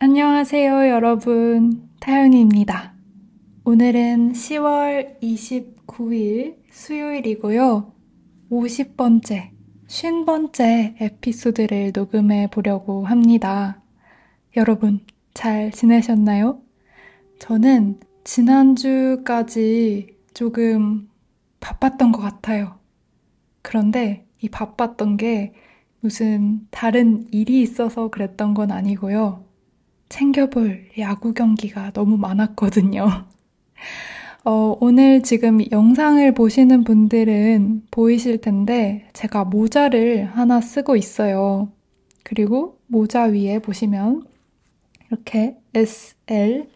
안녕하세요, 여러분. 타연이입니다. 오늘은 10월 29일 수요일이고요. 50번째, 50번째 에피소드를 녹음해 보려고 합니다. 여러분, 잘 지내셨나요? 저는 지난주까지 조금 바빴던 것 같아요. 그런데 이 바빴던 게 무슨 다른 일이 있어서 그랬던 건 아니고요. 챙겨볼 야구 경기가 너무 많았거든요. 오늘 지금 영상을 보시는 분들은 보이실 텐데 제가 모자를 하나 쓰고 있어요. 그리고 모자 위에 보시면 이렇게 SL,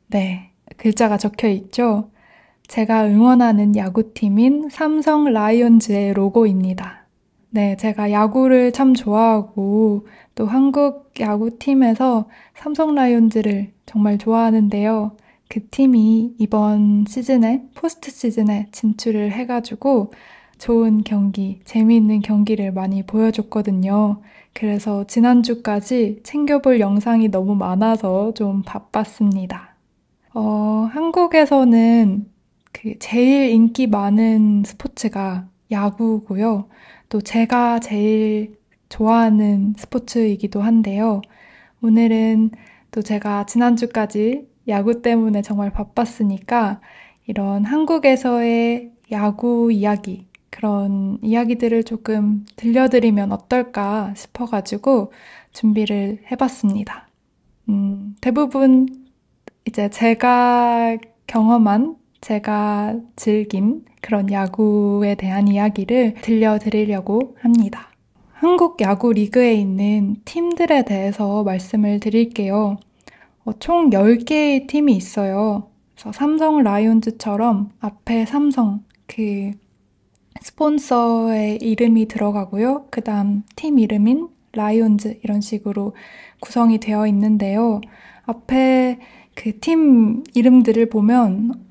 네, 글자가 적혀 있죠. 제가 응원하는 야구팀인 삼성 라이온즈의 로고입니다. 네, 제가 야구를 참 좋아하고 또 한국 야구팀에서 삼성 라이온즈를 정말 좋아하는데요. 그 팀이 이번 시즌에, 포스트 시즌에 진출을 해가지고 좋은 경기, 재미있는 경기를 많이 보여줬거든요. 그래서 지난주까지 챙겨볼 영상이 너무 많아서 좀 바빴습니다. 한국에서는 그 제일 인기 많은 스포츠가 야구고요. 또 제가 제일 좋아하는 스포츠이기도 한데요. 오늘은 또 제가 지난주까지 야구 때문에 정말 바빴으니까 이런 한국에서의 야구 이야기, 그런 이야기들을 조금 들려드리면 어떨까 싶어가지고 준비를 해봤습니다. 대부분 이제 제가 경험한, 제가 즐긴 그런 야구에 대한 이야기를 들려드리려고 합니다. 한국 야구 리그에 있는 팀들에 대해서 말씀을 드릴게요. 총 10개의 팀이 있어요. 그래서 삼성 라이온즈처럼 앞에 삼성, 그 스폰서의 이름이 들어가고요. 그 다음 팀 이름인 라이온즈 이런 식으로 구성이 되어 있는데요. 앞에 그 팀 이름들을 보면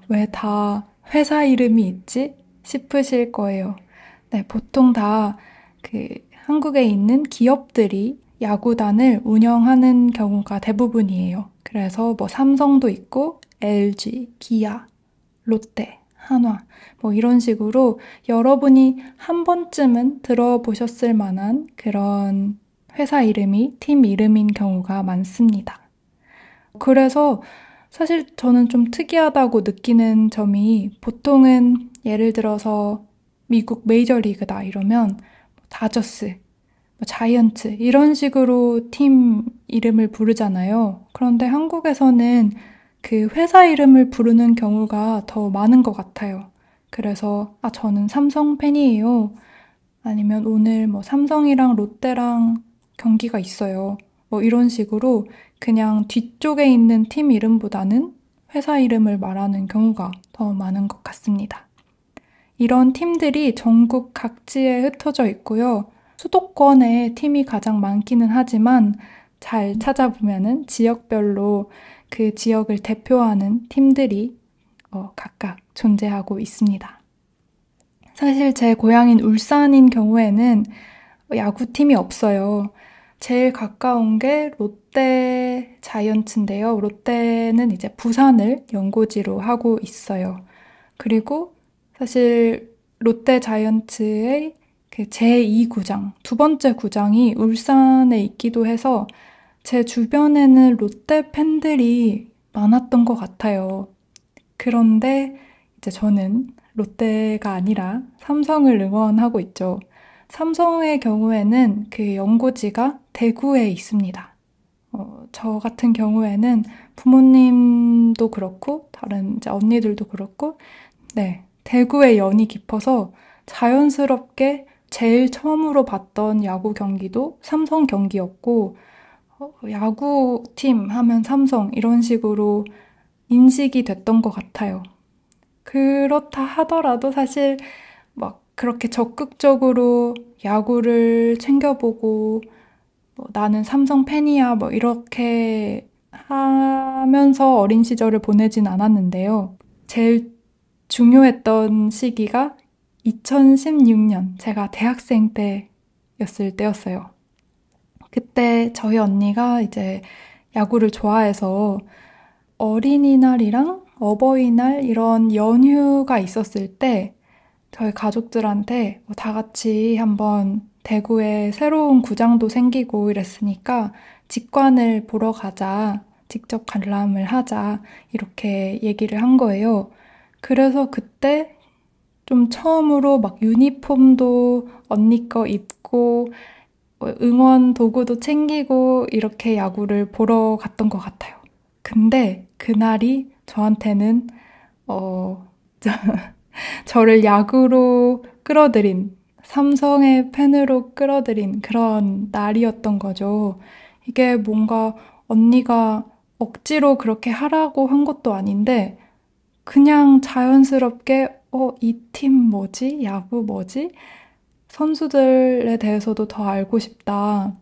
왜 다 회사 이름이 있지? 싶으실 거예요. 네, 보통 다 그 한국에 있는 기업들이 야구단을 운영하는 경우가 대부분이에요. 그래서 뭐 삼성도 있고 LG, 기아, 롯데, 한화 뭐 이런 식으로 여러분이 한 번쯤은 들어보셨을 만한 그런 회사 이름이 팀 이름인 경우가 많습니다. 그래서 사실 저는 좀 특이하다고 느끼는 점이 보통은 예를 들어서 미국 메이저리그다 이러면 다저스, 자이언츠 이런 식으로 팀 이름을 부르잖아요. 그런데 한국에서는 그 회사 이름을 부르는 경우가 더 많은 것 같아요. 그래서 저는 삼성 팬이에요. 아니면 오늘 뭐 삼성이랑 롯데랑 경기가 있어요. 뭐 이런 식으로 그냥 뒤쪽에 있는 팀 이름보다는 회사 이름을 말하는 경우가 더 많은 것 같습니다. 이런 팀들이 전국 각지에 흩어져 있고요. 수도권에 팀이 가장 많기는 하지만 잘 찾아보면은 지역별로 그 지역을 대표하는 팀들이 각각 존재하고 있습니다. 사실 제 고향인 울산인 경우에는 야구팀이 없어요. 제일 가까운 게 롯데 자이언츠인데요. 롯데는 이제 부산을 연고지로 하고 있어요. 그리고 사실 롯데 자이언츠의 그 제2구장, 두 번째 구장이 울산에 있기도 해서 제 주변에는 롯데 팬들이 많았던 것 같아요. 그런데 이제 저는 롯데가 아니라 삼성을 응원하고 있죠. 삼성의 경우에는 그 연고지가 대구에 있습니다. 저 같은 경우에는 부모님도 그렇고, 다른 이제 언니들도 그렇고, 네, 대구에 연이 깊어서 자연스럽게 제일 처음으로 봤던 야구 경기도 삼성 경기였고, 야구팀 하면 삼성 이런 식으로 인식이 됐던 것 같아요. 그렇다 하더라도 사실 막 그렇게 적극적으로 야구를 챙겨보고 나는 삼성 팬이야 뭐 이렇게 하면서 어린 시절을 보내진 않았는데요. 제일 중요했던 시기가 2016년 제가 대학생 때였을 때였어요. 그때 저희 언니가 이제 야구를 좋아해서 어린이날이랑 어버이날 이런 연휴가 있었을 때 저희 가족들한테 다 같이 한번 대구에 새로운 구장도 생기고 이랬으니까 직관을 보러 가자. 직접 관람을 하자. 이렇게 얘기를 한 거예요. 그래서 그때 좀 처음으로 막 유니폼도 언니 거 입고 응원 도구도 챙기고 이렇게 야구를 보러 갔던 것 같아요. 근데 그날이 저한테는 어, 저를 야구로 끌어들인, 삼성의 팬으로 끌어들인 그런 날이었던 거죠. 이게 뭔가 언니가 억지로 그렇게 하라고 한 것도 아닌데, 그냥 자연스럽게, 이 팀 뭐지? 야구 뭐지? 선수들에 대해서도 더 알고 싶다.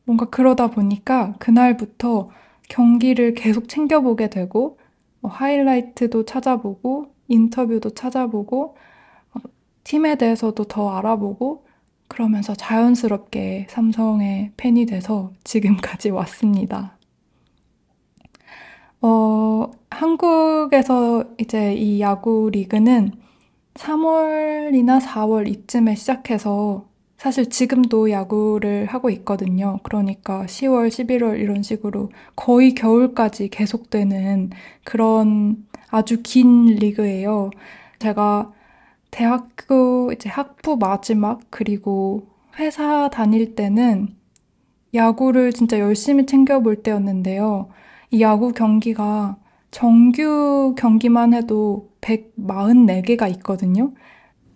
뭔가 그러다 보니까 그날부터 경기를 계속 챙겨보게 되고, 하이라이트도 찾아보고, 인터뷰도 찾아보고, 팀에 대해서도 더 알아보고, 그러면서 자연스럽게 삼성의 팬이 돼서 지금까지 왔습니다. 한국에서 이제 이 야구 리그는 3월이나 4월 이쯤에 시작해서 사실 지금도 야구를 하고 있거든요. 그러니까 10월, 11월 이런 식으로 거의 겨울까지 계속되는 그런 아주 긴 리그예요. 제가 대학교 이제 학부 마지막 그리고 회사 다닐 때는 야구를 진짜 열심히 챙겨볼 때였는데요. 이 야구 경기가 정규 경기만 해도 144개가 있거든요.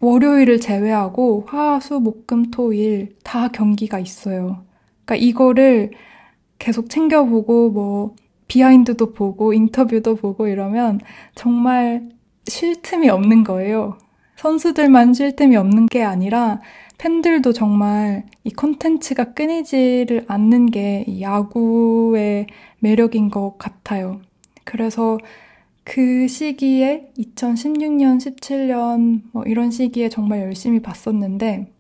월요일을 제외하고 화, 수, 목, 금, 토, 일 다 경기가 있어요. 그러니까 이거를 계속 챙겨보고 뭐 비하인드도 보고 인터뷰도 보고 이러면 정말 쉴 틈이 없는 거예요. 선수들만 쉴 틈이 없는 게 아니라 팬들도 정말 이 콘텐츠가 끊이지를 않는 게 이 야구의 매력인 것 같아요. 그래서 그 시기에 2016년, 17년 뭐 이런 시기에 정말 열심히 봤었는데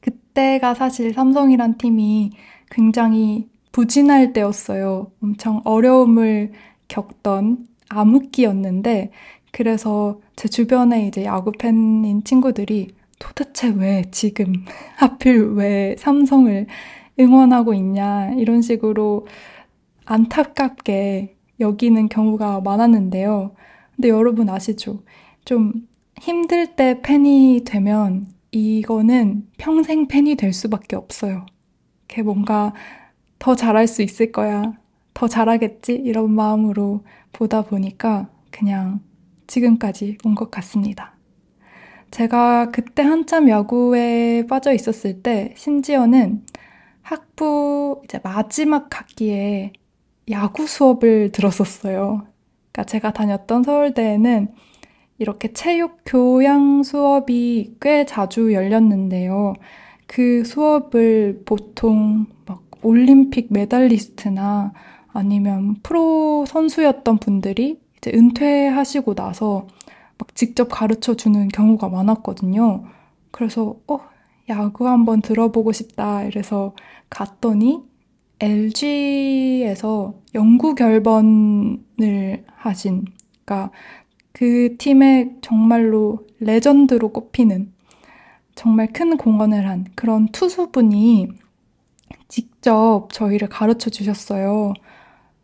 그때가 사실 삼성이란 팀이 굉장히 부진할 때였어요. 엄청 어려움을 겪던 암흑기였는데, 그래서 제 주변에 이제 야구 팬인 친구들이 도대체 왜 지금 하필 왜 삼성을 응원하고 있냐, 이런 식으로 안타깝게 여기는 경우가 많았는데요. 근데 여러분 아시죠? 좀 힘들 때 팬이 되면 이거는 평생 팬이 될 수밖에 없어요. 걔 뭔가 더 잘할 수 있을 거야. 더 잘하겠지? 이런 마음으로 보다 보니까 그냥 지금까지 온 것 같습니다. 제가 그때 한참 야구에 빠져 있었을 때 심지어는 학부 이제 마지막 학기에 야구 수업을 들었었어요. 그러니까 제가 다녔던 서울대에는 이렇게 체육 교양 수업이 꽤 자주 열렸는데요. 그 수업을 보통 막 올림픽 메달리스트나 아니면 프로 선수였던 분들이 이제 은퇴하시고 나서 막 직접 가르쳐 주는 경우가 많았거든요. 그래서, 야구 한번 들어보고 싶다. 이래서 갔더니 LG에서 영구 결번을 하신, 그러니까 그 팀의 정말로 레전드로 꼽히는 정말 큰 공헌을 한 그런 투수분이 직접 저희를 가르쳐 주셨어요.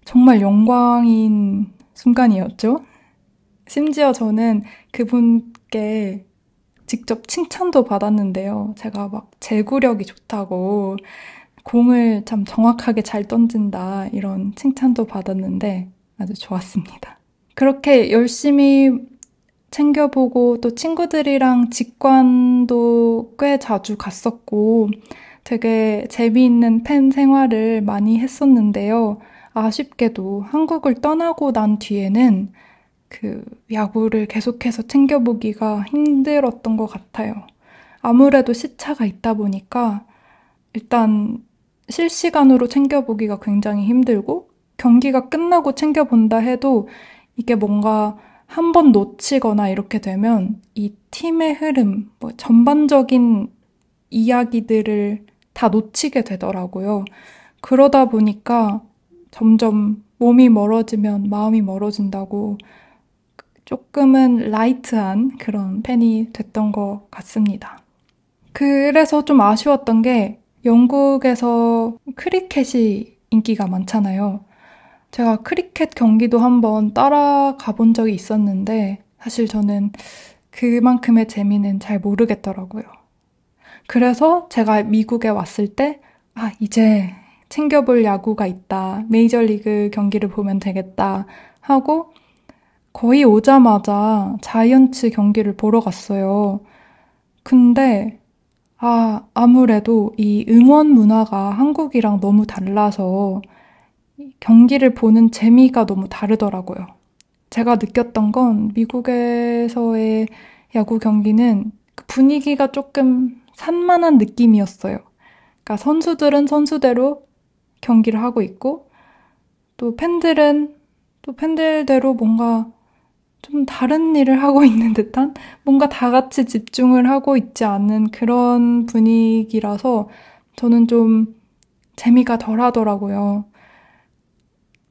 정말 영광인 순간이었죠. 심지어 저는 그분께 직접 칭찬도 받았는데요. 제가 막 제구력이 좋다고 공을 참 정확하게 잘 던진다 이런 칭찬도 받았는데 아주 좋았습니다. 그렇게 열심히 챙겨보고 또 친구들이랑 직관도 꽤 자주 갔었고 되게 재미있는 팬 생활을 많이 했었는데요. 아쉽게도 한국을 떠나고 난 뒤에는 그 야구를 계속해서 챙겨보기가 힘들었던 것 같아요. 아무래도 시차가 있다 보니까 일단 실시간으로 챙겨보기가 굉장히 힘들고 경기가 끝나고 챙겨본다 해도 이게 뭔가 한 번 놓치거나 이렇게 되면 이 팀의 흐름, 뭐 전반적인 이야기들을 다 놓치게 되더라고요. 그러다 보니까 점점 몸이 멀어지면 마음이 멀어진다고 조금은 라이트한 그런 팬이 됐던 것 같습니다. 그래서 좀 아쉬웠던 게 영국에서 크리켓이 인기가 많잖아요. 제가 크리켓 경기도 한번 따라가 본 적이 있었는데 사실 저는 그만큼의 재미는 잘 모르겠더라고요. 그래서 제가 미국에 왔을 때, 아, 이제 챙겨볼 야구가 있다. 메이저리그 경기를 보면 되겠다. 하고 거의 오자마자 자이언츠 경기를 보러 갔어요. 근데, 아무래도 이 응원 문화가 한국이랑 너무 달라서 경기를 보는 재미가 너무 다르더라고요. 제가 느꼈던 건 미국에서의 야구 경기는 그 분위기가 조금 산만한 느낌이었어요. 그러니까 선수들은 선수대로 경기를 하고 있고 또 팬들은 또 팬들대로 뭔가 좀 다른 일을 하고 있는 듯한 뭔가 다 같이 집중을 하고 있지 않은 그런 분위기라서 저는 좀 재미가 덜 하더라고요.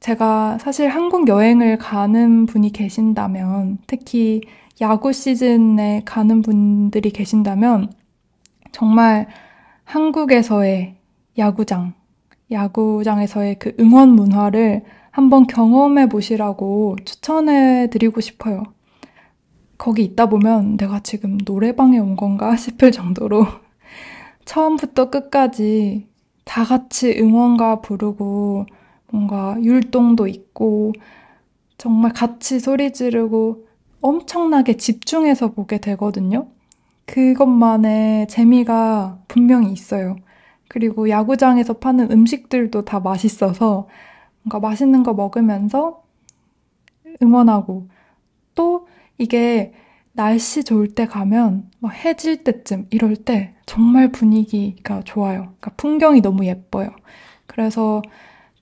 제가 사실 한국 여행을 가는 분이 계신다면, 특히 야구 시즌에 가는 분들이 계신다면, 정말 한국에서의 야구장, 야구장에서의 그 응원 문화를 한번 경험해 보시라고 추천해 드리고 싶어요. 거기 있다 보면 내가 지금 노래방에 온 건가 싶을 정도로 처음부터 끝까지 다 같이 응원가 부르고 뭔가 율동도 있고 정말 같이 소리 지르고 엄청나게 집중해서 보게 되거든요. 그것만의 재미가 분명히 있어요. 그리고 야구장에서 파는 음식들도 다 맛있어서 뭔가 맛있는 거 먹으면서 응원하고 또 이게 날씨 좋을 때 가면 막 해질 때쯤 이럴 때 정말 분위기가 좋아요. 그러니까 풍경이 너무 예뻐요. 그래서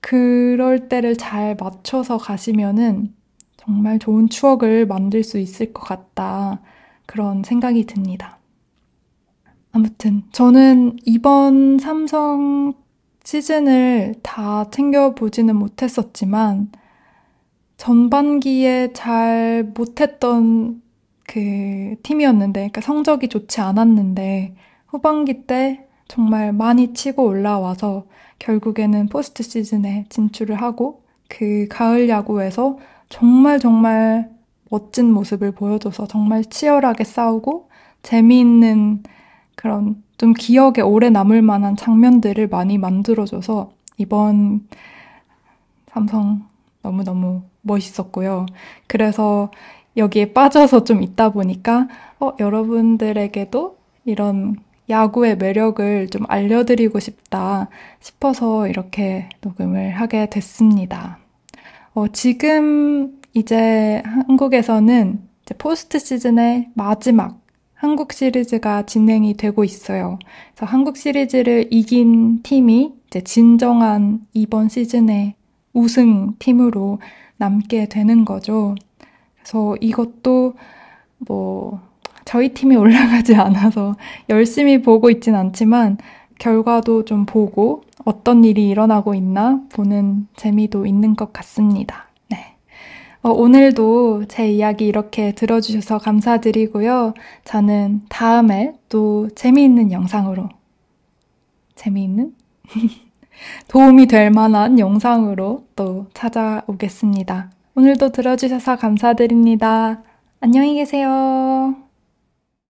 그럴 때를 잘 맞춰서 가시면은 정말 좋은 추억을 만들 수 있을 것 같다. 그런 생각이 듭니다. 아무튼 저는 이번 삼성 시즌을 다 챙겨보지는 못했었지만 전반기에 잘 못했던 그 팀이었는데, 그러니까 성적이 좋지 않았는데 후반기 때 정말 많이 치고 올라와서 결국에는 포스트 시즌에 진출을 하고 그 가을 야구에서 정말 정말 멋진 모습을 보여줘서 정말 치열하게 싸우고 재미있는 그런 좀 기억에 오래 남을 만한 장면들을 많이 만들어줘서 이번 삼성 너무너무 멋있었고요. 그래서 여기에 빠져서 좀 있다 보니까 여러분들에게도 이런 야구의 매력을 좀 알려드리고 싶다 싶어서 이렇게 녹음을 하게 됐습니다. 지금 이제 한국에서는 이제 포스트 시즌의 마지막 한국 시리즈가 진행이 되고 있어요. 그래서 한국 시리즈를 이긴 팀이 이제 진정한 이번 시즌의 우승팀으로 남게 되는 거죠. 그래서 이것도 뭐 저희 팀이 올라가지 않아서 열심히 보고 있진 않지만 결과도 좀 보고 어떤 일이 일어나고 있나 보는 재미도 있는 것 같습니다. 네. 오늘도 제 이야기 이렇게 들어주셔서 감사드리고요. 저는 다음에 또 재미있는 영상으로, 재미있는? 도움이 될 만한 영상으로 또 찾아오겠습니다. 오늘도 들어주셔서 감사드립니다. 안녕히 계세요.